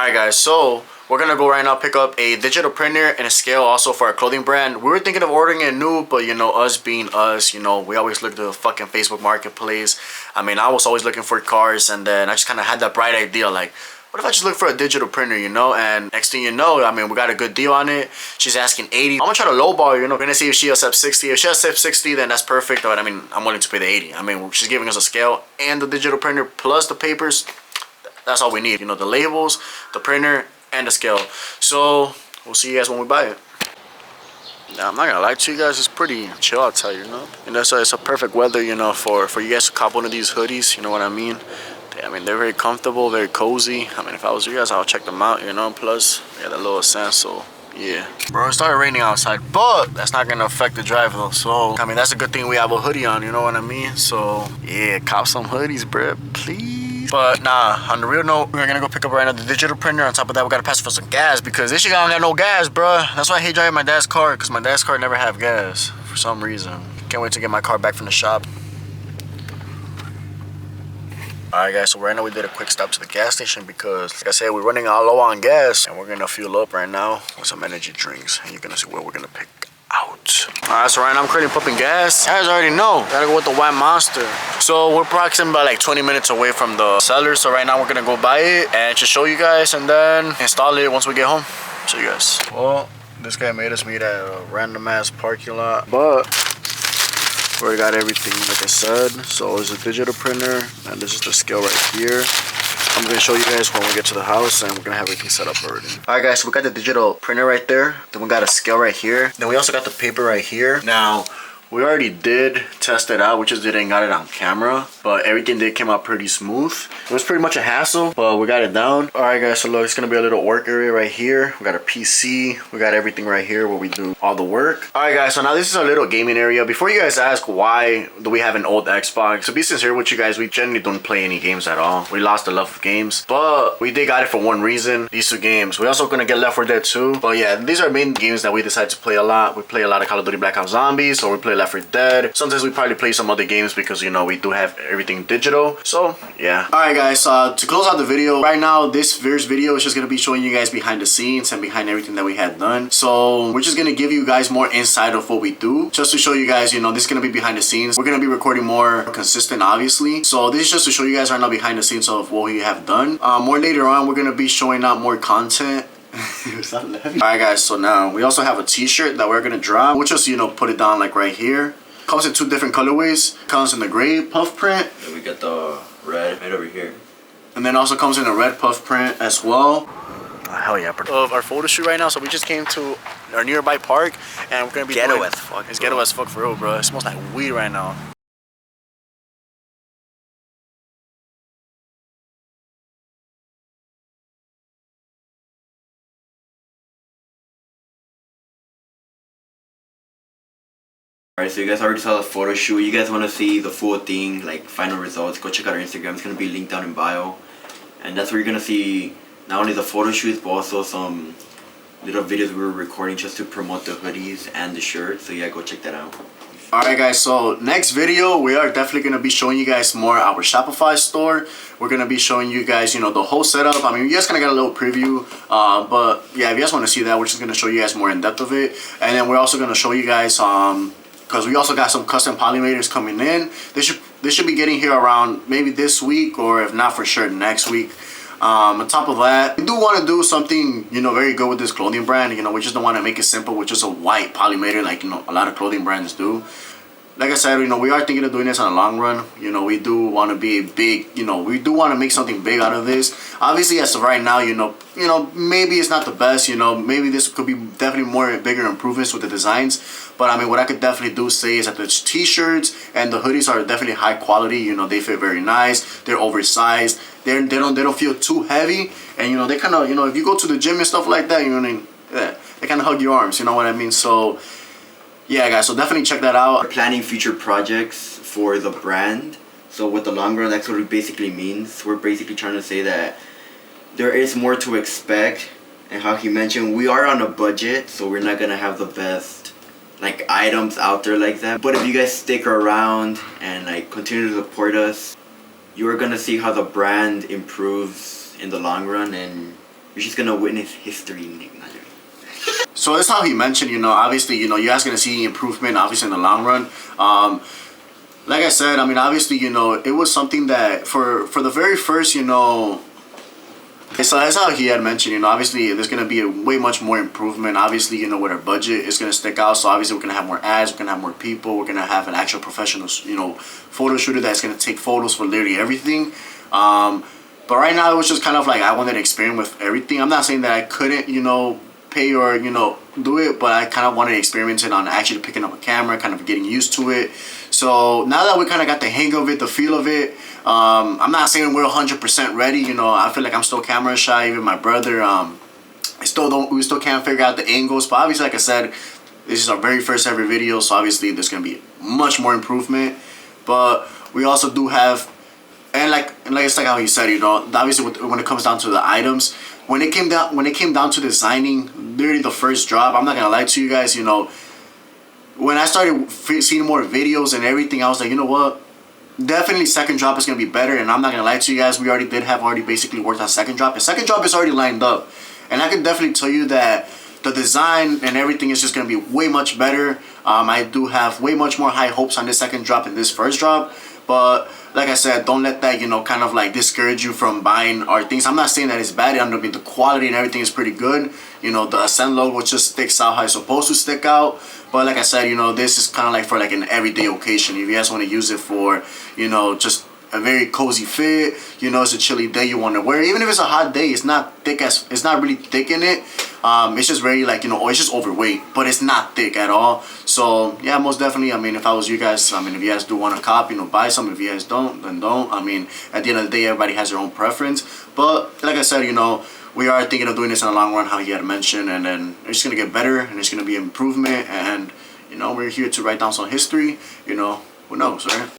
Alright guys, so we're gonna go right now pick up a digital printer and a scale also for our clothing brand. We were thinking of ordering it new, but you know, us being us, you know, we always look at the fucking Facebook marketplace. I mean, I was always looking for cars, and then I just kind of had that bright idea, like, what if I just look for a digital printer, you know? And next thing you know, I mean, we got a good deal on it. She's asking 80. I'm gonna try to lowball, you know. We're gonna see if she accepts 60. If she accepts 60, then that's perfect. But I mean, I'm willing to pay the 80. I mean, she's giving us a scale and the digital printer plus the papers. That's all we need, you know, the labels, the printer, and the scale. So we'll see you guys when we buy it. Now, I'm not gonna lie to you guys, it's pretty chill outside, you know. And that's why it's a perfect weather, you know, for you guys to cop one of these hoodies, you know what I mean? I mean, they're very comfortable, very cozy. I mean, if I was you guys, I'll check them out, you know. Plus, they got that little scent, so yeah. Bro, it started raining outside, but that's not gonna affect the drive though. So, I mean, that's a good thing we have a hoodie on, you know what I mean? So, yeah, cop some hoodies, bruh, please. But nah, on the real note, we're gonna go pick up right now the digital printer. On top of that, we gotta pass for some gas because this shit don't got no gas, bruh. That's why I hate driving my dad's car, because my dad's car never have gas for some reason. Can't wait to get my car back from the shop. Alright guys, so right now we did a quick stop to the gas station because, like I said, we're running all low on gas, and we're gonna fuel up right now with some energy drinks, and you're gonna see what we're gonna pick out. Alright, so right now I'm currently pumping gas. You guys already know, gotta go with the white Monster. So we're approximately about like 20 minutes away from the seller, so right now we're gonna go buy it and just show you guys and then install it once we get home. Show you guys. Well, this guy made us meet at a random ass parking lot, but we already got everything like I said. So there's a digital printer and this is the scale right here. I'm gonna show you guys when we get to the house, and we're gonna have everything set up already. Alright guys, so we got the digital printer right there. Then we got a scale right here. Then we also got the paper right here. Now, we already did test it out. We just didn't got it on camera, but everything did came out pretty smooth. It was pretty much a hassle, but we got it down. Alright guys, so look, it's gonna be a little work area right here. We got a PC. We got everything right here where we do all the work. Alright guys, so now this is a little gaming area. Before you guys ask why do we have an old Xbox, to be sincere with you guys, we generally don't play any games at all. We lost the love of games, but we did got it for one reason, these two games. We're also gonna get Left 4 Dead 2, but yeah, these are main games that we decide to play a lot. We play a lot of Call of Duty Black Ops Zombies, or we play Left 4 Dead. Sometimes we probably play some other games because, you know, we do have everything digital. So yeah. Alright guys, to close out the video, right now this first video is just gonna be showing you guys behind the scenes and behind everything that we had done. So we're just gonna give you guys more insight of what we do, just to show you guys, you know, this is gonna be behind the scenes. We're gonna be recording more consistent, obviously. So this is just to show you guys right now behind the scenes of what we have done. More later on, we're gonna be showing out more content. Alright guys, so now we also have a t-shirt that we're gonna drop. We'll just, you know, put it down like right here. Comes in two different colorways. Comes in the gray puff print. Then we got the red right over here. And then also comes in a red puff print as well. Oh, hell yeah, bro. Of our photo shoot right now, so we just came to our nearby park and we're gonna be ghetto as fuck. It's ghetto as fuck for real, bro. It smells like weed right now. Alright, so you guys already saw the photo shoot. You guys want to see the full thing, like final results, go check out our Instagram. It's going to be linked down in bio. And that's where you're going to see not only the photo shoots, but also some little videos we were recording just to promote the hoodies and the shirts. So yeah, go check that out. Alright guys, so next video we are definitely going to be showing you guys more our Shopify store. We're going to be showing you guys, you know, the whole setup. I mean, you guys kind of got a little preview, but yeah, if you guys want to see that, we're just going to show you guys more in depth of it. And then we're also going to show you guys because we also got some custom polymators coming in. They should be getting here around maybe this week, or if not for sure next week. On top of that, we do want to do something, you know, very good with this clothing brand. You know, we just don't want to make it simple with just a white polymator like, you know, a lot of clothing brands do. Like I said, you know, we are thinking of doing this on a long run. You know, we do want to be a big, you know, we do want to make something big out of this. Obviously, as of right now, you know, maybe it's not the best, you know, maybe this could be definitely more bigger improvements with the designs. But I mean, what I could definitely do say is that the t-shirts and the hoodies are definitely high quality. You know, they fit very nice. They're oversized. They don't feel too heavy. And, you know, they kind of, you know, if you go to the gym and stuff like that, you know what I mean? Yeah, they kind of hug your arms, you know what I mean? So yeah guys, so definitely check that out. We're planning future projects for the brand. So with the long run, that's what it basically means. We're basically trying to say that there is more to expect. And how he mentioned, we are on a budget, so we're not gonna have the best like items out there like that. But if you guys stick around and like continue to support us, you are gonna see how the brand improves in the long run, and You're just gonna witness history, Nick. Not really. So that's how he mentioned, obviously, you guys gonna see improvement, obviously, in the long run. Like I said, I mean, obviously, it was something that for the very first, so that's how he had mentioned, obviously there's going to be a way much more improvement. Obviously, with our budget, it's going to stick out. So obviously we're going to have more ads, we're going to have more people, we're going to have an actual professional, photo shooter that's going to take photos for literally everything. But right now it was just kind of like I wanted to experiment with everything. I'm not saying that I couldn't, pay or, do it, but I kind of wanted to experiment it on actually picking up a camera, kind of getting used to it. So now that we kind of got the hang of it, the feel of it, I'm not saying we're 100% ready. I feel like I'm still camera shy. Even my brother, we still can't figure out the angles. But obviously, like I said, this is our very first ever video, so obviously there's gonna be much more improvement. But we also do have, and like it's like how he said, obviously when it comes down to the items, when it came down to designing, literally the first drop, I'm not gonna lie to you guys, when I started seeing more videos and everything, I was like, you know what? Definitely second drop is going to be better. And I'm not going to lie to you guys, we already basically worked on second drop. And second drop is already lined up. And I can definitely tell you that the design and everything is just going to be way much better. I do have way much more high hopes on this second drop than this first drop. But like I said, don't let that, kind of like discourage you from buying our things. I'm not saying that it's bad. I mean, the quality and everything is pretty good. The Ascend logo just sticks out how it's supposed to stick out. But like I said, this is kind of like for like an everyday occasion. If you guys want to use it for, just a very cozy fit, it's a chilly day you want to wear. Even if it's a hot day, it's not really thick in it. It's just very like, it's just overweight, but it's not thick at all. So yeah, most definitely, I mean, if I was you guys, I mean, if you guys do want to cop, buy some. If you guys don't, then don't. I mean, at the end of the day, everybody has their own preference. But like I said, we are thinking of doing this in the long run, how he had mentioned, and then it's going to get better, and it's going to be improvement, and, we're here to write down some history, who knows, right?